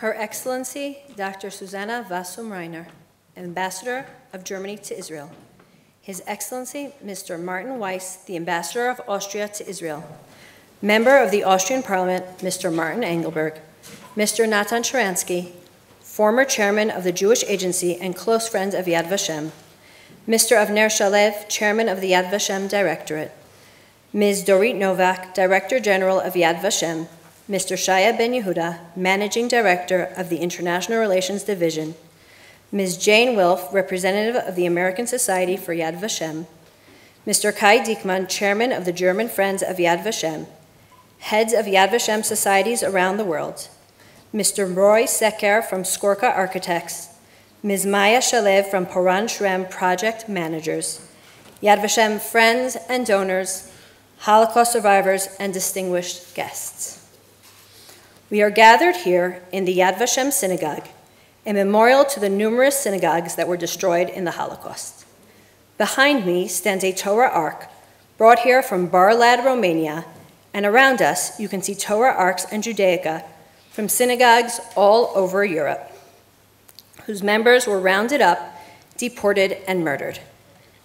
Her Excellency, Dr. Susanna Wassum-Reiner, Ambassador of Germany to Israel. His Excellency, Mr. Martin Weiss, the Ambassador of Austria to Israel. Member of the Austrian Parliament, Mr. Martin Engelberg. Mr. Natan Sharansky, former chairman of the Jewish Agency and close friend of Yad Vashem. Mr. Avner Shalev, chairman of the Yad Vashem Directorate. Ms. Dorit Novak, Director General of Yad Vashem. Mr. Shaya Ben Yehuda, Managing Director of the International Relations Division. Ms. Jane Wilf, Representative of the American Society for Yad Vashem. Mr. Kai Diekmann, Chairman of the German Friends of Yad Vashem. Heads of Yad Vashem societies around the world. Mr. Roy Secker from Skorka Architects. Ms. Maya Shalev from Poran Shrem Project Managers. Yad Vashem friends and donors, Holocaust survivors, and distinguished guests. We are gathered here in the Yad Vashem Synagogue, a memorial to the numerous synagogues that were destroyed in the Holocaust. Behind me stands a Torah Ark brought here from Bar-Lad, Romania, and around us you can see Torah Arks and Judaica from synagogues all over Europe, whose members were rounded up, deported, and murdered.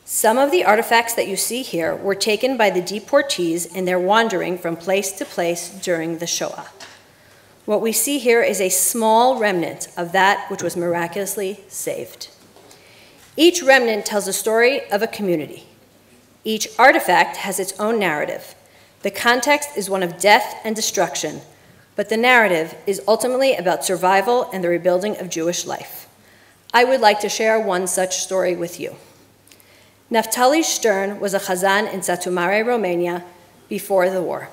Some of the artifacts that you see here were taken by the deportees in their wandering from place to place during the Shoah. What we see here is a small remnant of that which was miraculously saved. Each remnant tells a story of a community. Each artifact has its own narrative. The context is one of death and destruction, but the narrative is ultimately about survival and the rebuilding of Jewish life. I would like to share one such story with you. Naftali Stern was a chazan in Satu Romania before the war.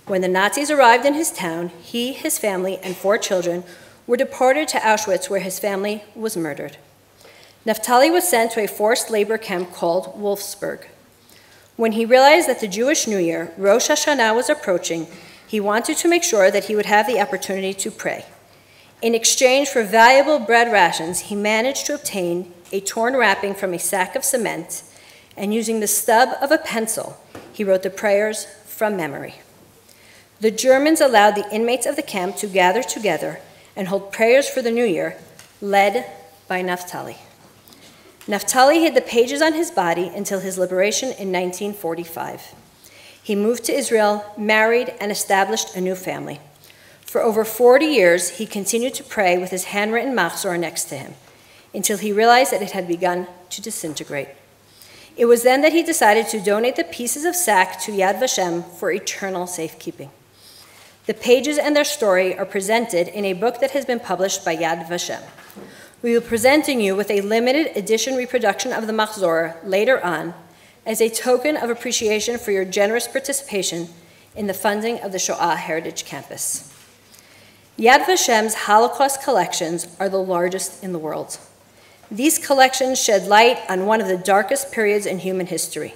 When the Nazis arrived in his town, he, his family, and 4 children were deported to Auschwitz, where his family was murdered. Naftali was sent to a forced labor camp called Wolfsburg. When he realized that the Jewish New Year, Rosh Hashanah, was approaching, he wanted to make sure that he would have the opportunity to pray. In exchange for valuable bread rations, he managed to obtain a torn wrapping from a sack of cement, and using the stub of a pencil, he wrote the prayers from memory. The Germans allowed the inmates of the camp to gather together and hold prayers for the New Year, led by Naftali. Naftali hid the pages on his body until his liberation in 1945. He moved to Israel, married, and established a new family. For over 40 years, he continued to pray with his handwritten machzor next to him, until he realized that it had begun to disintegrate. It was then that he decided to donate the pieces of sack to Yad Vashem for eternal safekeeping. The pages and their story are presented in a book that has been published by Yad Vashem. We will be presenting you with a limited edition reproduction of the machzor later on as a token of appreciation for your generous participation in the funding of the Shoah Heritage Campus. Yad Vashem's Holocaust collections are the largest in the world. These collections shed light on one of the darkest periods in human history.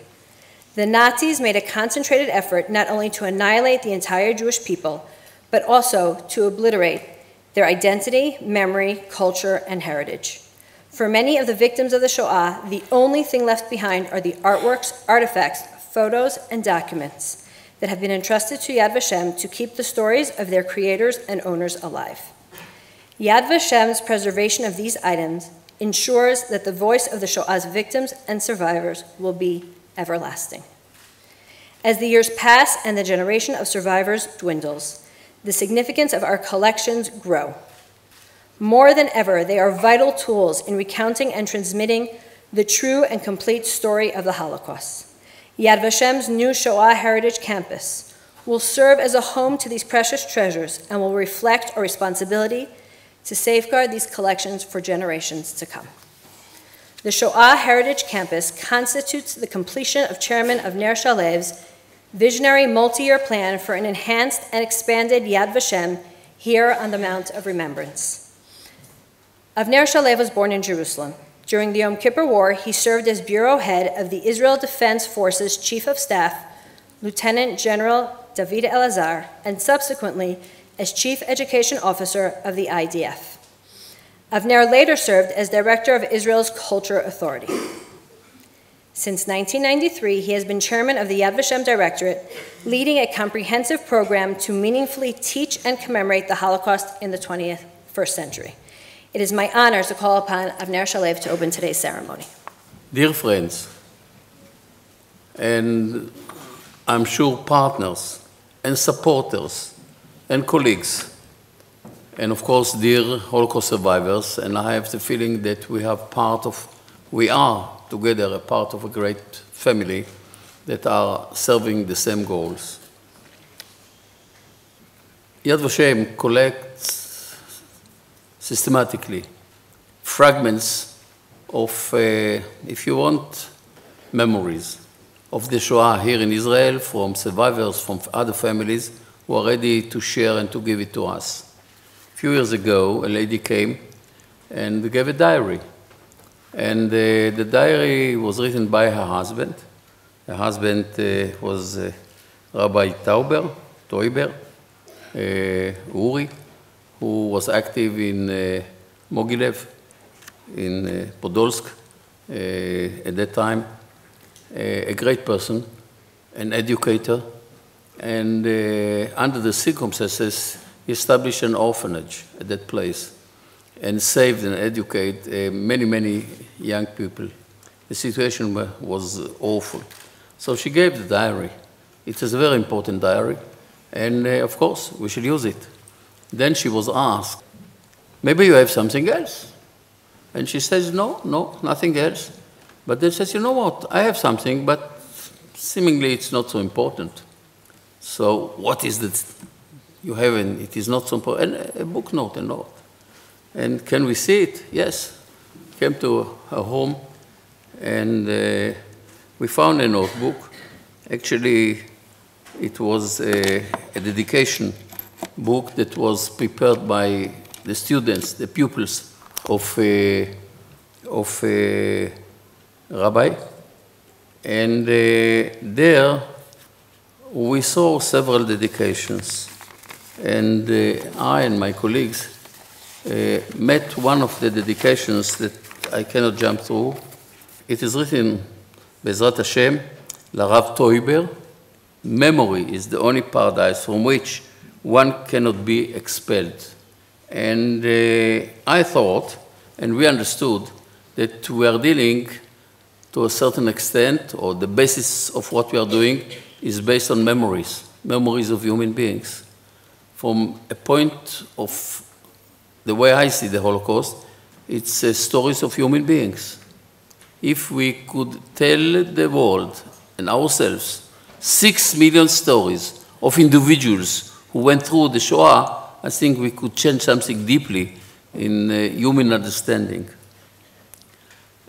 The Nazis made a concentrated effort not only to annihilate the entire Jewish people, but also to obliterate their identity, memory, culture, and heritage. For many of the victims of the Shoah, the only thing left behind are the artworks, artifacts, photos, and documents that have been entrusted to Yad Vashem to keep the stories of their creators and owners alive. Yad Vashem's preservation of these items ensures that the voice of the Shoah's victims and survivors will be everlasting. As the years pass and the generation of survivors dwindles, the significance of our collections grow. More than ever, they are vital tools in recounting and transmitting the true and complete story of the Holocaust. Yad Vashem's new Shoah Heritage Campus will serve as a home to these precious treasures and will reflect our responsibility to safeguard these collections for generations to come. The Shoah Heritage Campus constitutes the completion of Chairman Avner Shalev's visionary multi-year plan for an enhanced and expanded Yad Vashem here on the Mount of Remembrance. Avner Shalev was born in Jerusalem. During the Yom Kippur War, he served as bureau head of the Israel Defense Forces Chief of Staff, Lieutenant General David Elazar, and subsequently as Chief Education Officer of the IDF. Avner later served as Director of Israel's Culture Authority. Since 1993, he has been chairman of the Yad Vashem Directorate, leading a comprehensive program to meaningfully teach and commemorate the Holocaust in the 21st 21st century. It is my honor to call upon Avner Shalev to open today's ceremony. Dear friends, and I'm sure partners and supporters and colleagues, and of course dear Holocaust survivors, and I have the feeling that we are together a part of a great family that are serving the same goals. Yad Vashem collects systematically fragments of, if you want, memories of the Shoah here in Israel from survivors from other families who are ready to share and to give it to us. A few years ago, a lady came and gave a diary. And the diary was written by her husband. Her husband was Rabbi Tauber, Uri, who was active in Mogilev, in Podolsk at that time, a great person, an educator, and under the circumstances, he established an orphanage at that place and saved and educated many, many young people. The situation was awful. So she gave the diary. It is a very important diary, and of course, we should use it. Then she was asked, maybe you have something else? And she says, no, nothing else. But then she says, you know what, I have something, but seemingly it's not so important. So what is it you have, and it is not so important? And a book note, a note. And can we see it? Yes. Came to her home, and we found a notebook. Actually, it was a dedication book that was prepared by the students, the pupils of Rabbi. And there we saw several dedications. And I and my colleagues met one of the dedications that I cannot jump through. It is written, Bezrat Hashem, Larav Toiber, memory is the only paradise from which one cannot be expelled. And I thought, and we understood, that we are dealing to a certain extent, or the basis of what we are doing is based on memories of human beings. From a point of the way I see the Holocaust, it's stories of human beings. If we could tell the world and ourselves 6 million stories of individuals who went through the Shoah, I think we could change something deeply in human understanding.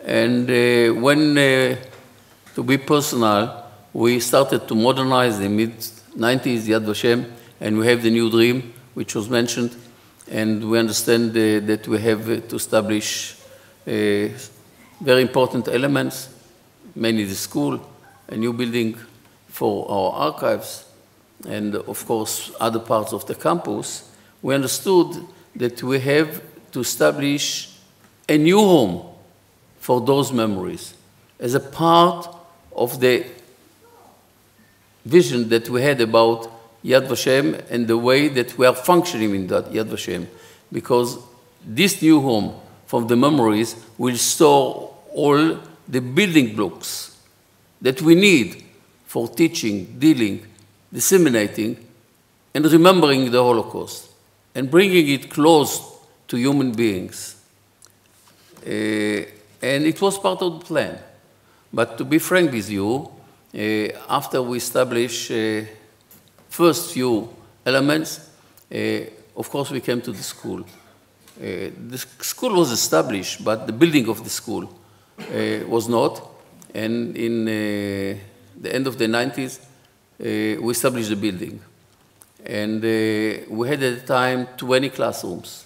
And to be personal, we started to modernize in the mid-90s, Yad Vashem, and we have the new dream, which was mentioned, and we understand that we have to establish very important elements, mainly the school, a new building for our archives, and of course other parts of the campus. We understood that we have to establish a new home for those memories as a part of the vision that we had about Yad Vashem and the way that we are functioning in that Yad Vashem. Because this new home from the memories will store all the building blocks that we need for teaching, dealing, disseminating, and remembering the Holocaust, and bringing it close to human beings. And it was part of the plan. But to be frank with you, after we establish first few elements, of course we came to the school. The school was established, but the building of the school was not. And in the end of the 90s, we established the building. And we had at the time 20 classrooms.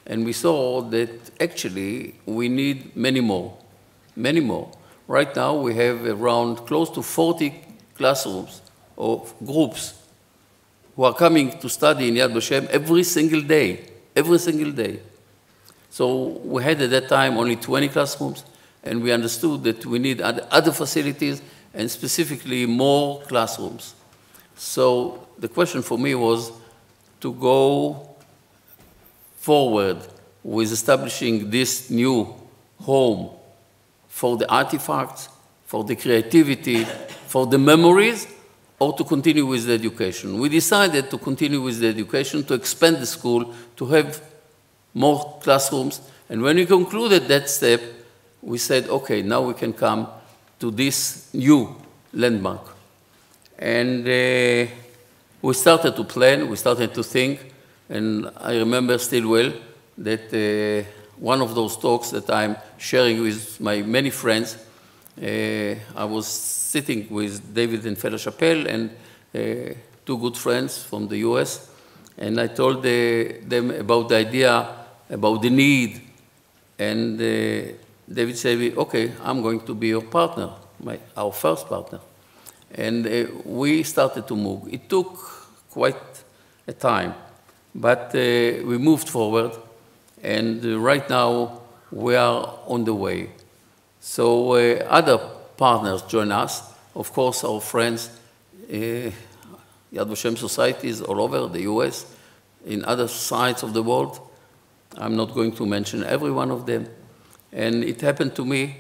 And we saw that actually we need many more, many more. Right now we have around close to 40 classrooms or groups who are coming to study in Yad Vashem every single day, every single day. So we had at that time only 20 classrooms, and we understood that we need other facilities and specifically more classrooms. So the question for me was to go forward with establishing this new home for the artifacts, for the creativity, for the memories, or to continue with the education. We decided to continue with the education, to expand the school, to have more classrooms. And when we concluded that step, we said, okay, now we can come to this new landmark. And we started to plan, we started to think, and I remember still well that one of those talks that I'm sharing with my many friends, I was sitting with David and Fela Chappelle and two good friends from the US, and I told them about the idea, about the need, and David said, okay, I'm going to be your partner, our first partner. And we started to move. It took quite a time, but we moved forward, and right now we are on the way. So other partners join us. Of course, our friends, Yad Vashem societies all over the US, in other sides of the world. I'm not going to mention every one of them. And it happened to me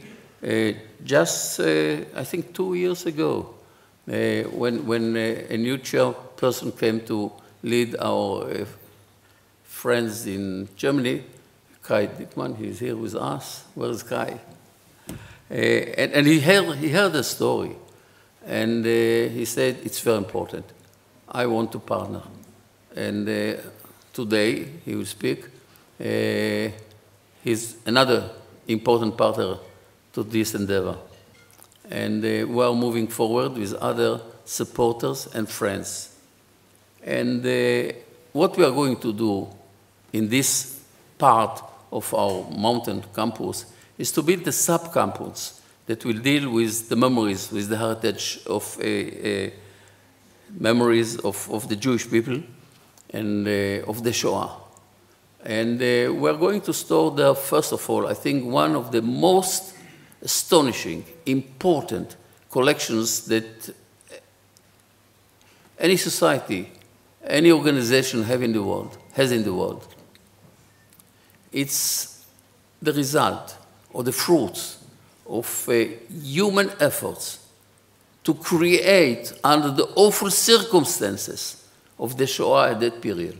just, I think, 2 years ago, when a new chairperson came to lead our friends in Germany, Kai Dickmann, he's here with us. Where is Kai? And he heard the story, and he said, it's very important. I want to partner. And today, he will speak. He's another important partner to this endeavor. And we are moving forward with other supporters and friends. And what we are going to do in this part of our mountain campus is to build a sub-campus that will deal with the memories, with the heritage of memories of the Jewish people and of the Shoah. And we're going to store there, first of all, I think one of the most astonishing, important collections that any society, any organization has in the world. It's the result or the fruits of human efforts to create under the awful circumstances of the Shoah at that period.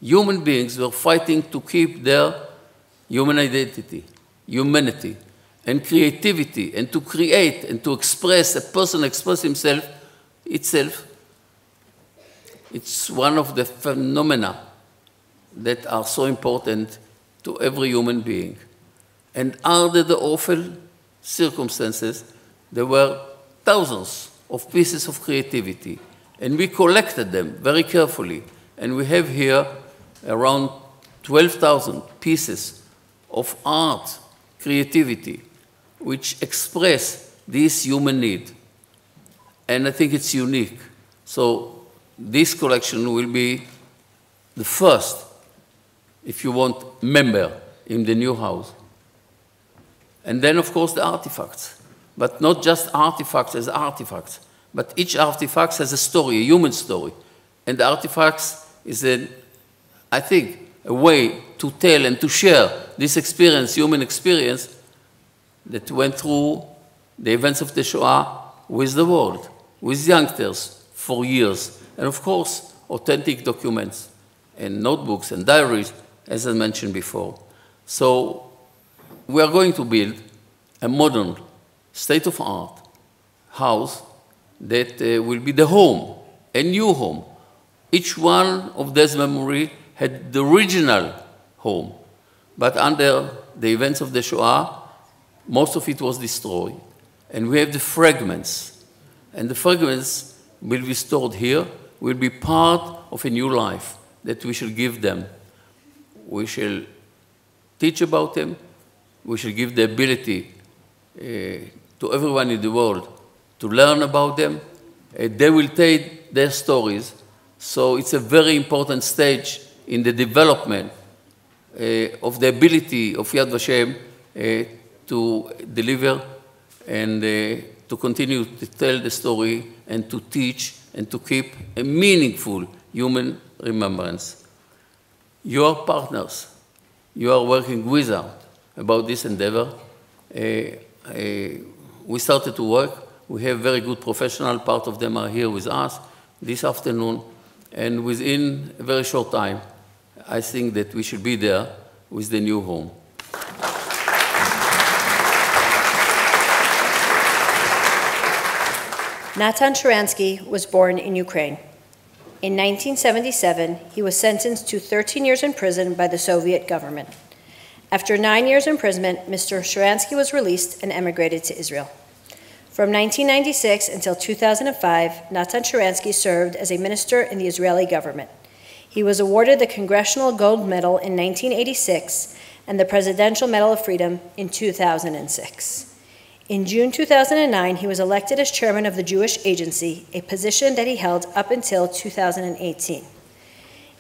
Human beings were fighting to keep their human identity, humanity, and creativity, and to create and to express, a person express himself, itself. It's one of the phenomena that are so important to every human being. And under the awful circumstances, there were thousands of pieces of creativity, and we collected them very carefully. And we have here around 12,000 pieces of art, creativity, which express this human need. And I think it's unique. So this collection will be the first, if you want, member in the new house. And then, of course, the artifacts. But not just artifacts as artifacts, but each artifact has a story, a human story. And the artifacts is, I think, a way to tell and to share this experience, human experience, that went through the events of the Shoah with the world, with youngsters for years. And of course, authentic documents and notebooks and diaries, as I mentioned before. So we are going to build a modern, state-of-art house that will be the home, a new home. Each one of those memories had the original home, but under the events of the Shoah, most of it was destroyed. And we have the fragments. And the fragments will be stored here, will be part of a new life that we shall give them. We shall teach about them. We shall give the ability to everyone in the world to learn about them. They will take their stories. So it's a very important stage in the development of the ability of Yad Vashem to deliver and to continue to tell the story and to teach and to keep a meaningful human remembrance. You are partners. You are working with us about this endeavor. We started to work. We have very good professionals. Part of them are here with us this afternoon. And within a very short time, I think that we should be there with the new home. Natan Sharansky was born in Ukraine. In 1977, he was sentenced to 13 years in prison by the Soviet government. After 9 years imprisonment, Mr. Sharansky was released and emigrated to Israel. From 1996 until 2005, Natan Sharansky served as a minister in the Israeli government. He was awarded the Congressional Gold Medal in 1986 and the Presidential Medal of Freedom in 2006. In June 2009, he was elected as chairman of the Jewish Agency, a position that he held up until 2018.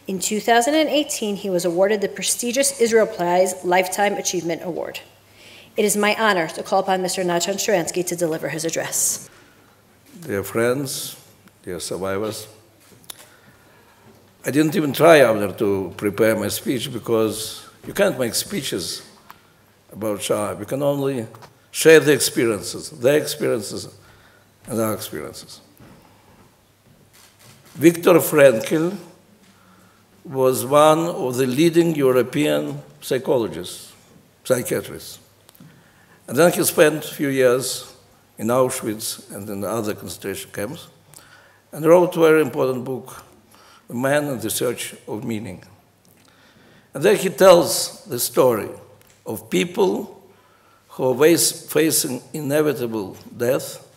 In 2018, he was awarded the prestigious Israel Prize Lifetime Achievement Award. It is my honor to call upon Mr. Natan Sharansky to deliver his address. Dear friends, dear survivors, I didn't even try after to prepare my speech because you can't make speeches about Shoah. We can only share the experiences, their experiences and our experiences. Viktor Frankl was one of the leading European psychologists, psychiatrists. And then he spent a few years in Auschwitz and in other concentration camps and wrote a very important book, A Man in the Search of Meaning. And there he tells the story of people who are facing inevitable death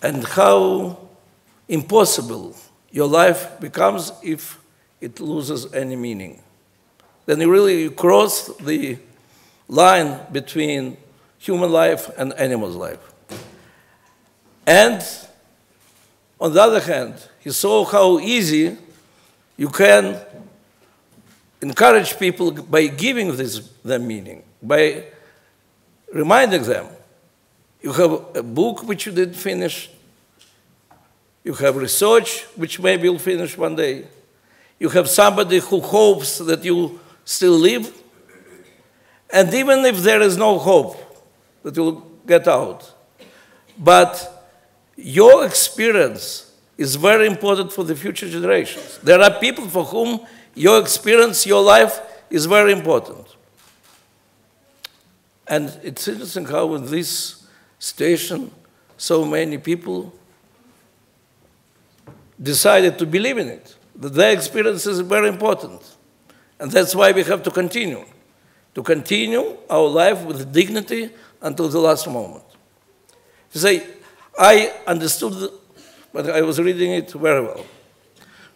and how impossible your life becomes if it loses any meaning. Then you really cross the line between human life and animal's life. And on the other hand, he saw how easy you can encourage people by giving them meaning, by reminding them, you have a book which you didn't finish, you have research which maybe you'll finish one day, you have somebody who hopes that you still live, and even if there is no hope that you'll get out, but your experience is very important for the future generations. There are people for whom your experience, your life is very important. And it's interesting how in this station so many people decided to believe in it, that their experience is very important. And that's why we have to continue our life with dignity until the last moment. You say, I understood, but I was reading it very well.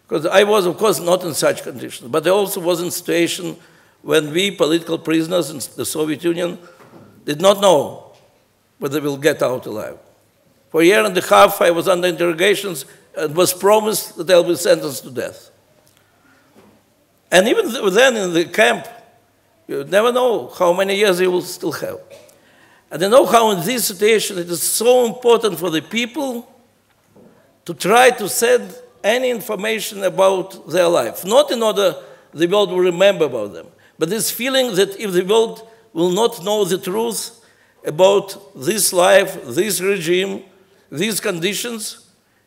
Because I was, of course, not in such conditions, but I also was in a situation when we, political prisoners in the Soviet Union, did not know whether we'll get out alive. For a year and a half, I was under interrogations and was promised that I'll be sentenced to death. And even then in the camp, you never know how many years you will still have. And I know how in this situation it is so important for the people to try to send any information about their life. Not in order the world will remember about them, but this feeling that if the world will not know the truth about this life, this regime, these conditions,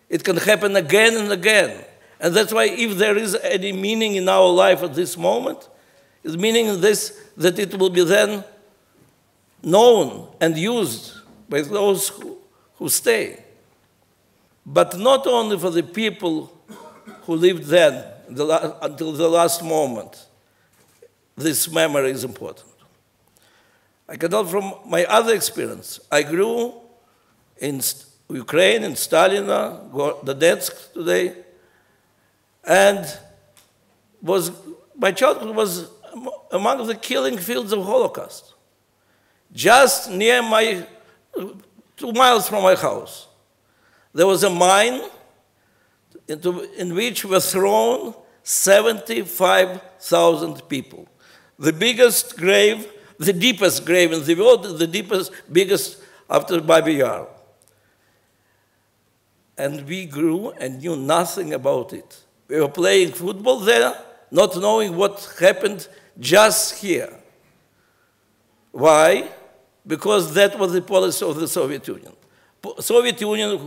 it can happen again and again. And that's why if there is any meaning in our life at this moment, it's meaning this, that it will be then known and used by those who stay. But not only for the people who lived then until the last moment, this memory is important. I can tell from my other experience. I grew in Ukraine, in Stalina, Donetsk today, and my childhood was among the killing fields of Holocaust. Just near 2 miles from my house, there was a mine in which were thrown 75,000 people. The biggest grave, the deepest grave in the world, the biggest after Babi Yar. And we grew and knew nothing about it. We were playing football there, not knowing what happened just here. Why? Because that was the policy of the Soviet Union. Soviet Union,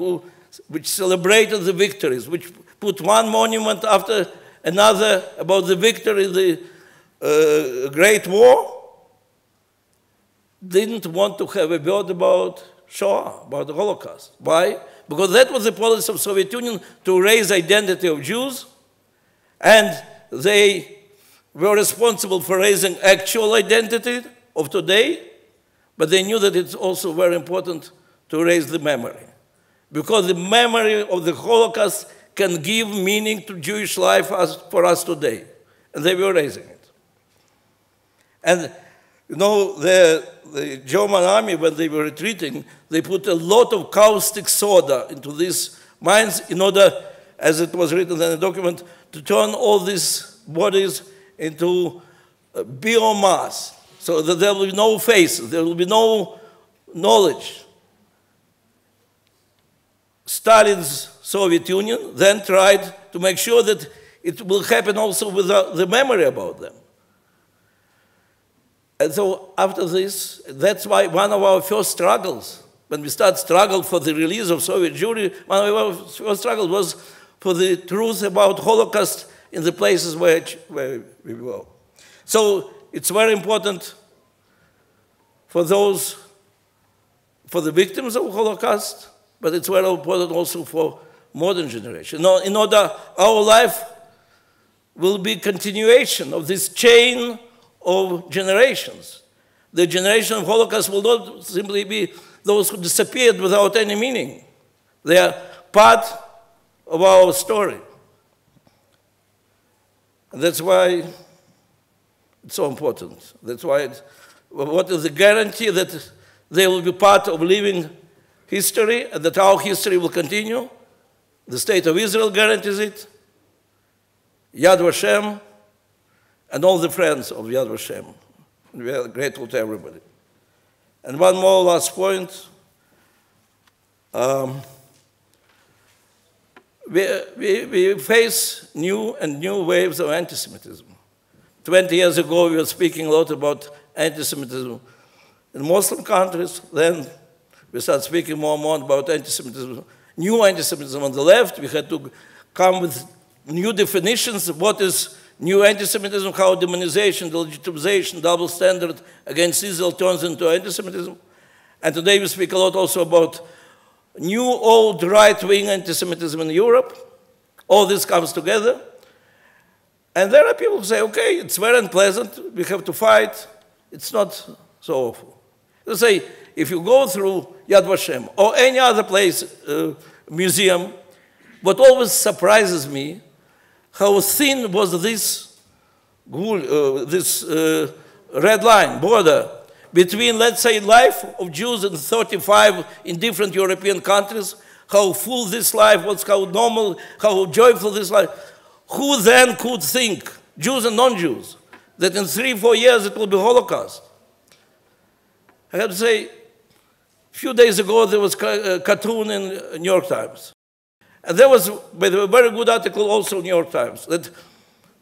which celebrated the victories, which put one monument after another about the victory in the Great War, didn't want to have a word about Shoah, about the Holocaust. Why? Because that was the policy of the Soviet Union, to raise identity of Jews, and they were responsible for raising actual identity of today, but they knew that it's also very important to raise the memory, because the memory of the Holocaust can give meaning to Jewish life for us today, and they were raising it. And you know, the German army, when they were retreating, they put a lot of caustic soda into these mines in order, as it was written in the document, to turn all these bodies into biomass, so that there will be no faces, there will be no knowledge. Stalin's Soviet Union then tried to make sure that it will happen also with the memory about them. And so after this, that's why one of our first struggles, when we started struggle for the release of Soviet Jewry, one of our first struggles was for the truth about Holocaust in the places where we were. So it's very important for those, for the victims of Holocaust, but it's very important also for modern generation. In order our life will be continuation of this chain of generations. The generation of Holocaust will not simply be those who disappeared without any meaning. They are part of our story. And that's why it's so important. That's why what is the guarantee that they will be part of living history and that our history will continue? The State of Israel guarantees it, Yad Vashem, and all the friends of Yad Vashem. We are grateful to everybody. And one more last point. We face new and new waves of anti-Semitism. 20 years ago, we were speaking a lot about anti-Semitism in Muslim countries. Then we started speaking more and more about anti-Semitism, new anti-Semitism on the left. We had to come with new definitions of what is new anti-Semitism, how demonization, legitimization, double standard against Israel turns into anti-Semitism. And today we speak a lot also about new old right-wing anti-Semitism in Europe. All this comes together. And there are people who say, okay, it's very unpleasant, we have to fight, it's not so awful. They say, if you go through Yad Vashem or any other place, museum, what always surprises me, how thin was this red line, border, between, let's say, life of Jews in 35 in different European countries, how full this life was, how normal, how joyful this life. Who then could think, Jews and non-Jews, that in 3-4 years it will be Holocaust? I have to say, a few days ago there was a cartoon in New York Times. And there was a very good article also in New York Times. That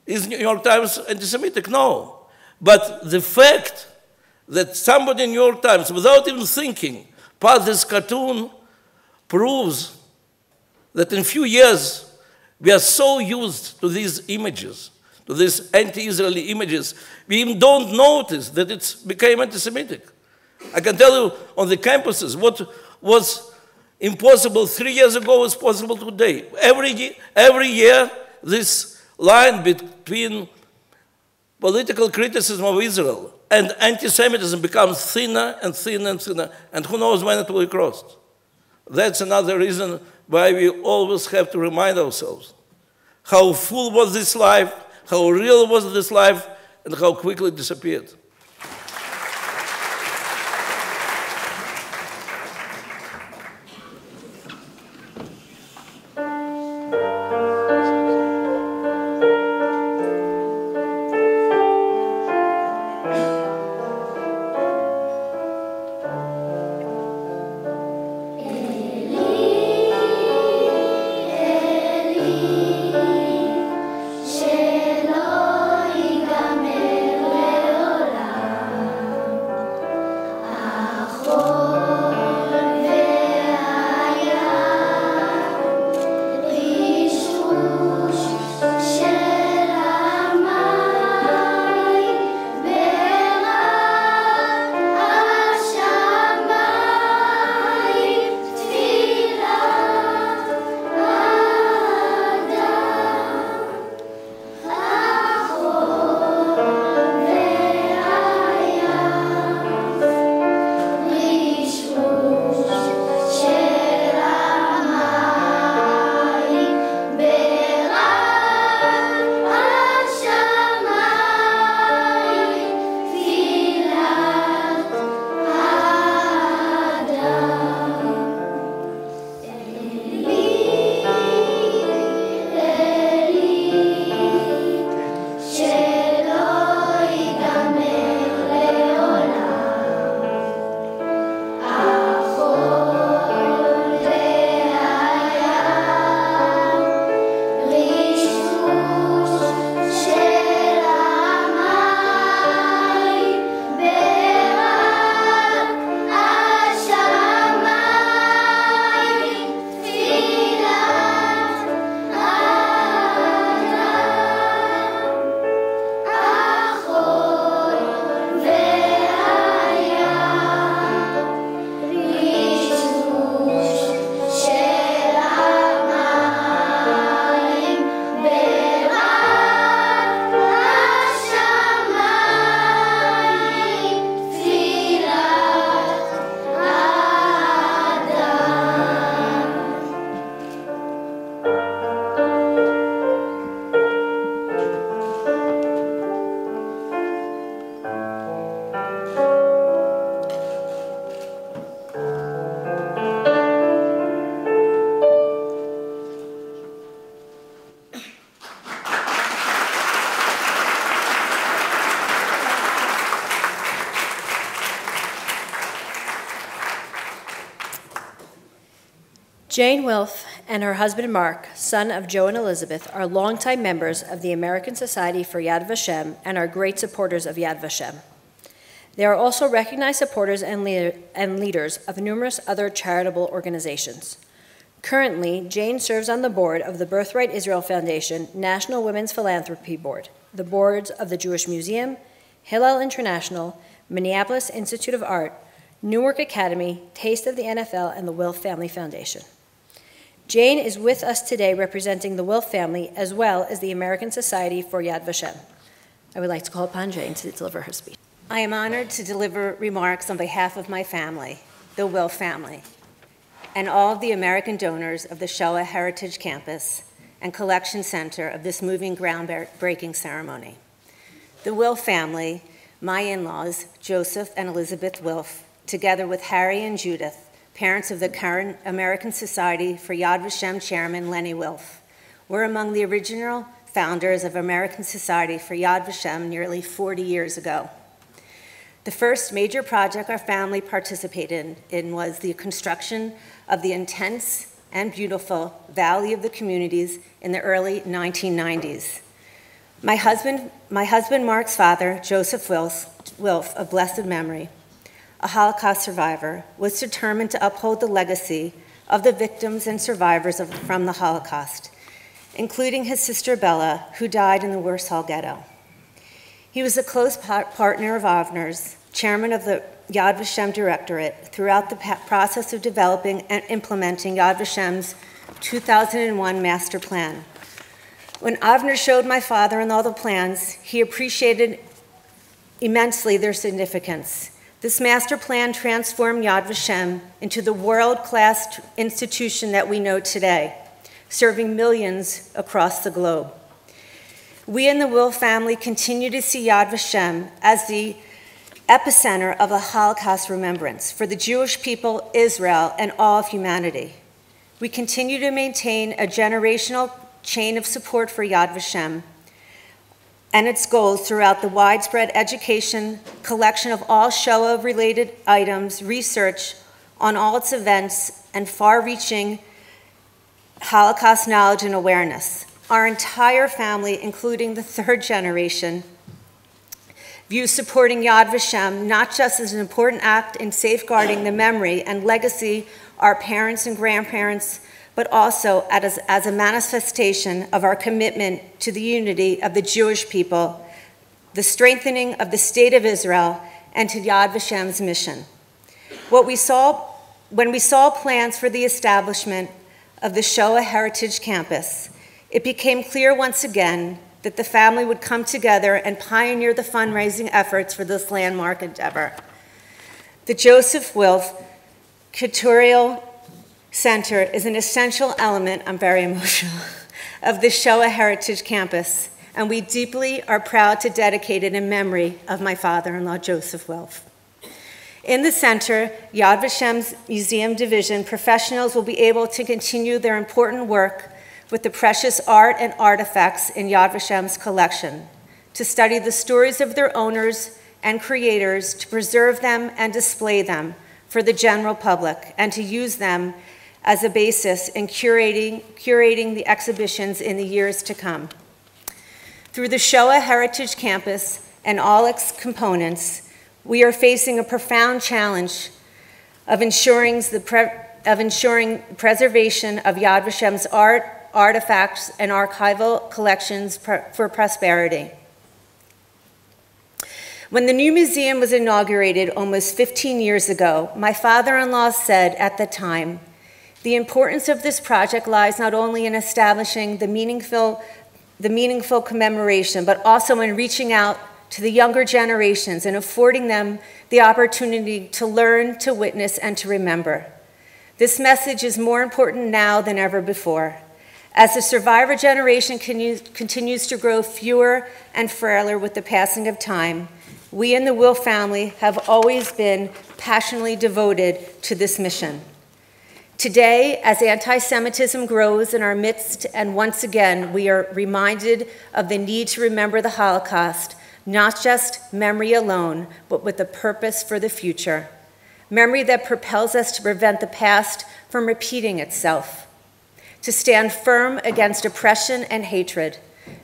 is New York Times anti-Semitic? No. But the fact that somebody in New York Times, without even thinking, passed this cartoon proves that in a few years we are so used to these images, to these anti-Israeli images, we even don't notice that it became anti-Semitic. I can tell you on the campuses what was impossible 3 years ago is possible today. Every year, this line between political criticism of Israel and anti-Semitism becomes thinner and thinner and thinner, and who knows when it will be crossed. That's another reason why we always have to remind ourselves how full was this life, how real was this life, and how quickly it disappeared. Shalom. Jane Wilf and her husband Mark, son of Joe and Elizabeth, are longtime members of the American Society for Yad Vashem and are great supporters of Yad Vashem. They are also recognized supporters and leaders of numerous other charitable organizations. Currently, Jane serves on the board of the Birthright Israel Foundation, National Women's Philanthropy Board, the boards of the Jewish Museum, Hillel International, Minneapolis Institute of Art, Newark Academy, Taste of the NFL, and the Wilf Family Foundation. Jane is with us today representing the Wilf family as well as the American Society for Yad Vashem. I would like to call upon Jane to deliver her speech. I am honored to deliver remarks on behalf of my family, the Wilf family, and all of the American donors of the Shoah Heritage Campus and Collections Center of this moving groundbreaking ceremony. The Wilf family, my in-laws, Joseph and Elizabeth Wilf, together with Harry and Judith, parents of the current American Society for Yad Vashem chairman Lenny Wilf, were among the original founders of American Society for Yad Vashem nearly 40 years ago. The first major project our family participated in was the construction of the intense and beautiful Valley of the Communities in the early 1990s. My husband Mark's father, Joseph Wilf, of blessed memory, a Holocaust survivor, was determined to uphold the legacy of the victims and survivors from the Holocaust, including his sister Bella, who died in the Warsaw Ghetto. He was a close partner of Avner's, chairman of the Yad Vashem Directorate, throughout the process of developing and implementing Yad Vashem's 2001 master plan. When Avner showed my father-in-law the plans, he appreciated immensely their significance. This master plan transformed Yad Vashem into the world-class institution that we know today, serving millions across the globe. We in the Wilf family continue to see Yad Vashem as the epicenter of a Holocaust remembrance for the Jewish people, Israel, and all of humanity. We continue to maintain a generational chain of support for Yad Vashem and its goals throughout the widespread education, collection of all Shoah-related items, research on all its events, and far-reaching Holocaust knowledge and awareness. Our entire family, including the third generation, views supporting Yad Vashem not just as an important act in safeguarding the memory and legacy our parents and grandparents, but also as a manifestation of our commitment to the unity of the Jewish people, the strengthening of the State of Israel, and to Yad Vashem's mission. When we saw plans for the establishment of the Shoah Heritage Campus, it became clear once again that the family would come together and pioneer the fundraising efforts for this landmark endeavor. The Joseph Wilf Curatorial Center is an essential element, I'm very emotional, of the Shoah Heritage Campus, and we deeply are proud to dedicate it in memory of my father-in-law, Joseph Wilf. In the center, Yad Vashem's Museum Division, professionals will be able to continue their important work with the precious art and artifacts in Yad Vashem's collection, to study the stories of their owners and creators, to preserve them and display them for the general public, and to use them as a basis in curating the exhibitions in the years to come. Through the Shoah Heritage Campus and all its components, we are facing a profound challenge of ensuring preservation of Yad Vashem's art, artifacts, and archival collections for prosperity. When the new museum was inaugurated almost 15 years ago, my father-in-law said at the time, the importance of this project lies not only in establishing the meaningful commemoration, but also in reaching out to the younger generations and affording them the opportunity to learn, to witness, and to remember. This message is more important now than ever before. As the survivor generation continues to grow fewer and frailer with the passing of time, we in the Wilf family have always been passionately devoted to this mission. Today, as anti-Semitism grows in our midst, and once again, we are reminded of the need to remember the Holocaust, not just memory alone, but with a purpose for the future. Memory that propels us to prevent the past from repeating itself, to stand firm against oppression and hatred,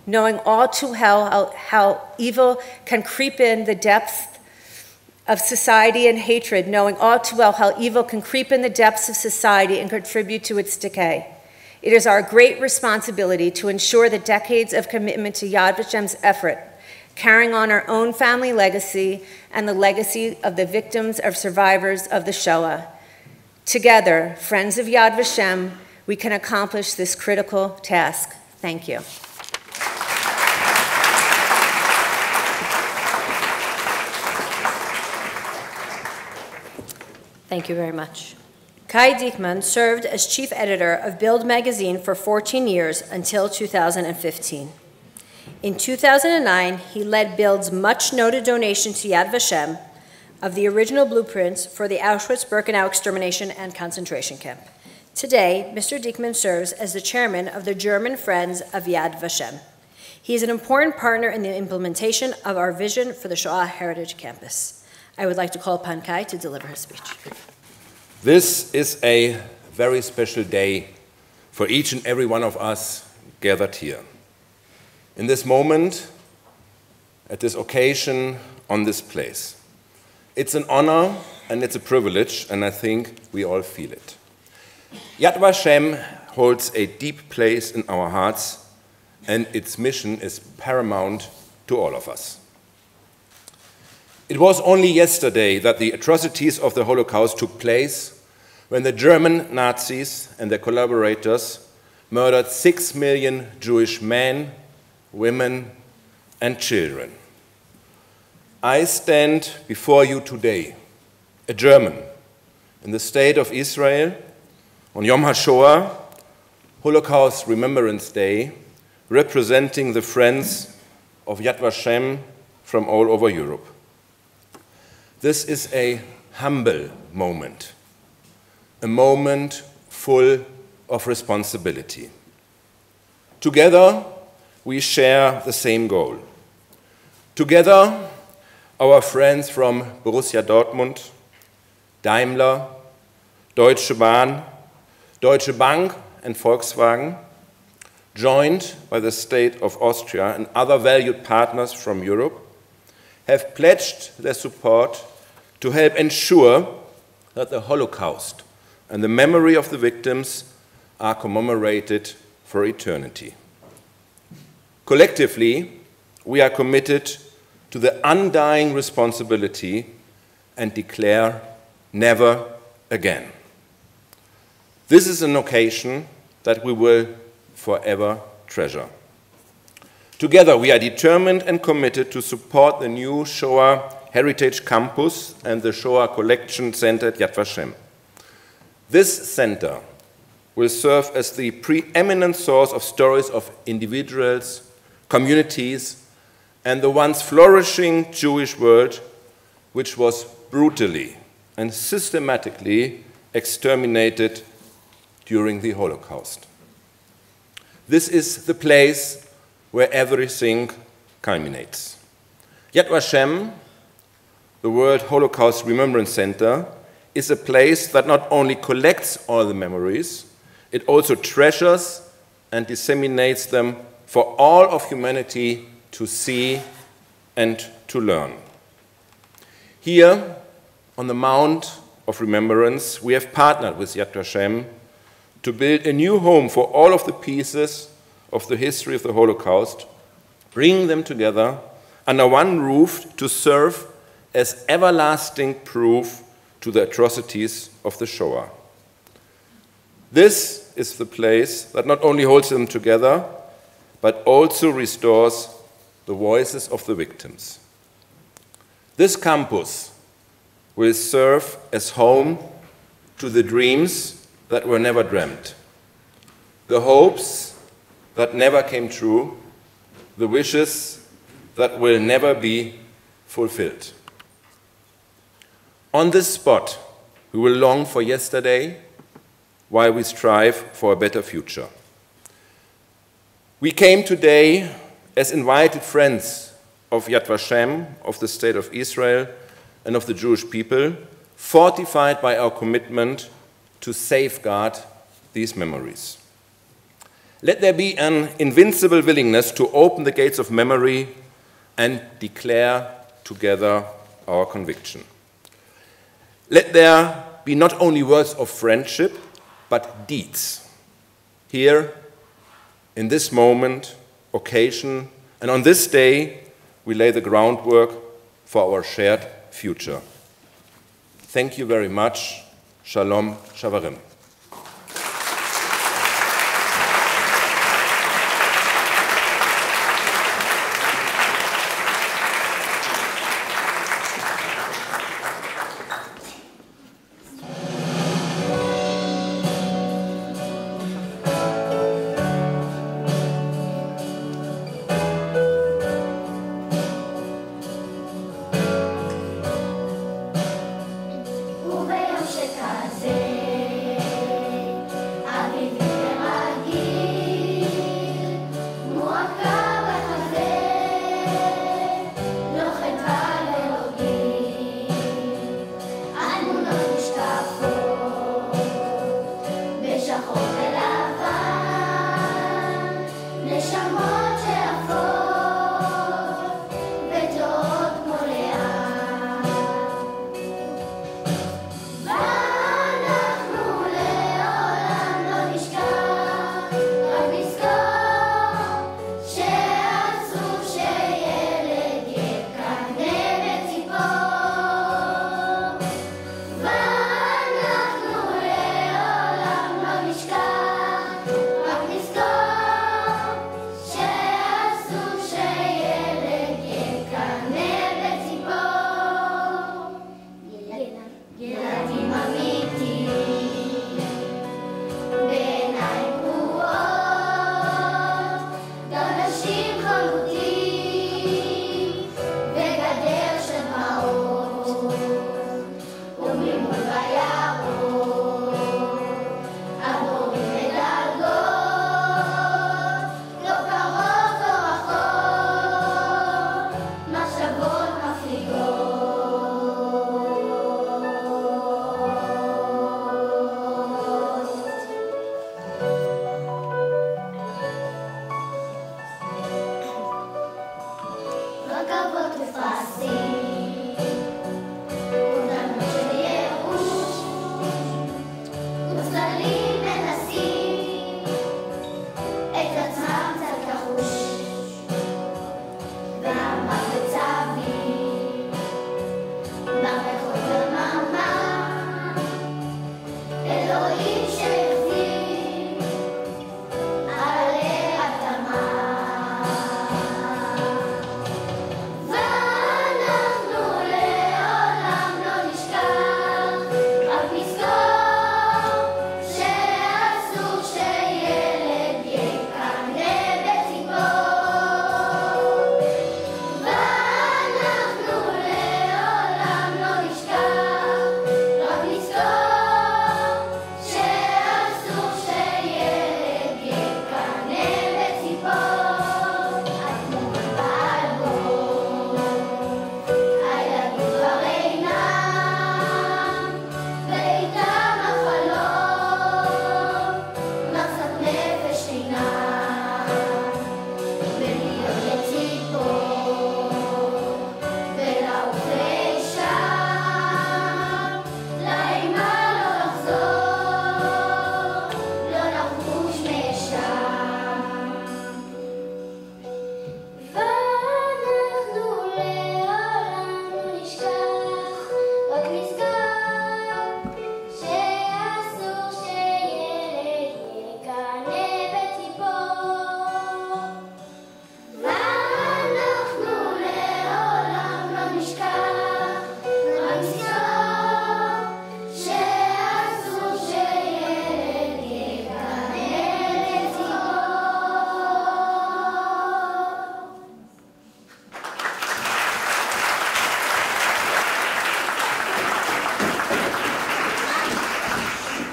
knowing all too well how evil can creep in the depths of society and hatred, knowing all too well how evil can creep in the depths of society and contribute to its decay. It is our great responsibility to ensure that decades of commitment to Yad Vashem's effort, carrying on our own family legacy and the legacy of the victims or survivors of the Shoah. Together, friends of Yad Vashem, we can accomplish this critical task. Thank you. Thank you very much. Kai Diekman served as chief editor of Bild magazine for 14 years until 2015. In 2009, he led Bild's much-noted donation to Yad Vashem of the original blueprints for the Auschwitz-Birkenau extermination and concentration camp. Today, Mr. Diekman serves as the chairman of the German Friends of Yad Vashem. He is an important partner in the implementation of our vision for the Shoah Heritage Campus. I would like to call upon Kai to deliver his speech. This is a very special day for each and every one of us gathered here. In this moment, at this occasion, on this place. It's an honor and it's a privilege, and I think we all feel it. Yad Vashem holds a deep place in our hearts, and its mission is paramount to all of us. It was only yesterday that the atrocities of the Holocaust took place when the German Nazis and their collaborators murdered 6 million Jewish men, women, and children. I stand before you today, a German, in the state of Israel, on Yom HaShoah, Holocaust Remembrance Day, representing the friends of Yad Vashem from all over Europe. This is a humble moment, a moment full of responsibility. Together, we share the same goal. Together, our friends from Borussia Dortmund, Daimler, Deutsche Bahn, Deutsche Bank, and Volkswagen, joined by the state of Austria and other valued partners from Europe, have pledged their support to help ensure that the Holocaust and the memory of the victims are commemorated for eternity. Collectively, we are committed to the undying responsibility and declare never again. This is an occasion that we will forever treasure. Together, we are determined and committed to support the new Shoah Heritage Campus and the Shoah Collections Center at Yad Vashem. This center will serve as the preeminent source of stories of individuals, communities, and the once flourishing Jewish world, which was brutally and systematically exterminated during the Holocaust. This is the place where everything culminates. Yad Vashem, the World Holocaust Remembrance Center, is a place that not only collects all the memories, it also treasures and disseminates them for all of humanity to see and to learn. Here, on the Mount of Remembrance, we have partnered with Yad Vashem to build a new home for all of the pieces of the history of the Holocaust, bringing them together under one roof to serve as everlasting proof to the atrocities of the Shoah. This is the place that not only holds them together, but also restores the voices of the victims. This campus will serve as home to the dreams that were never dreamt, the hopes that never came true, the wishes that will never be fulfilled. On this spot, we will long for yesterday while we strive for a better future. We came today as invited friends of Yad Vashem, of the State of Israel, and of the Jewish people, fortified by our commitment to safeguard these memories. Let there be an invincible willingness to open the gates of memory and declare together our conviction. Let there be not only words of friendship, but deeds. Here, in this moment, occasion, and on this day, we lay the groundwork for our shared future. Thank you very much. Shalom, Shavarim.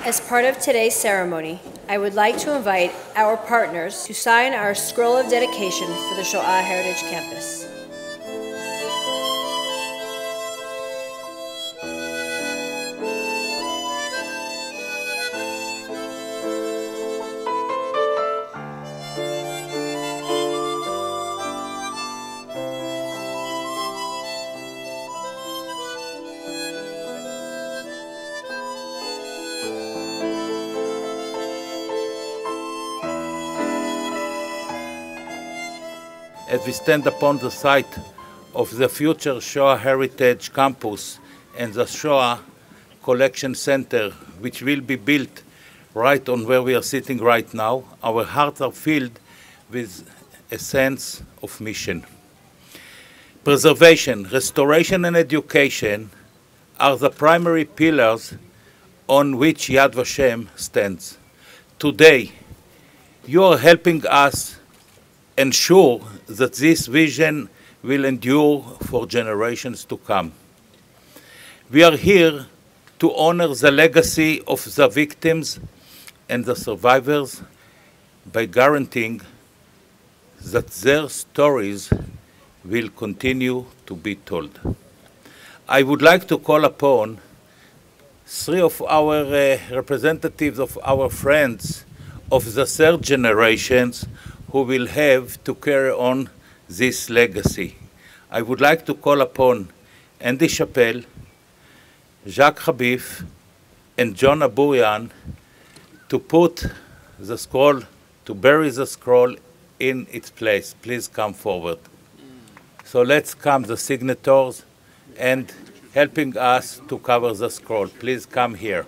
As part of today's ceremony, I would like to invite our partners to sign our scroll of dedication for the Shoah Heritage Campus. as we stand upon the site of the future Shoah Heritage Campus and the Shoah Collections Center, which will be built right on where we are sitting right now, our hearts are filled with a sense of mission. Preservation, restoration, and education are the primary pillars on which Yad Vashem stands. Today, you are helping us ensure that this vision will endure for generations to come. We are here to honor the legacy of the victims and the survivors by guaranteeing that their stories will continue to be told. I would like to call upon three of our representatives of our friends of the third generations who will have to carry on this legacy. I would like to call upon Andy Chappelle, Jacques Habif, and John Aburian to put the scroll, to bury the scroll in its place. Please come forward. So let's come, the signatories, and helping us to cover the scroll. Please come here.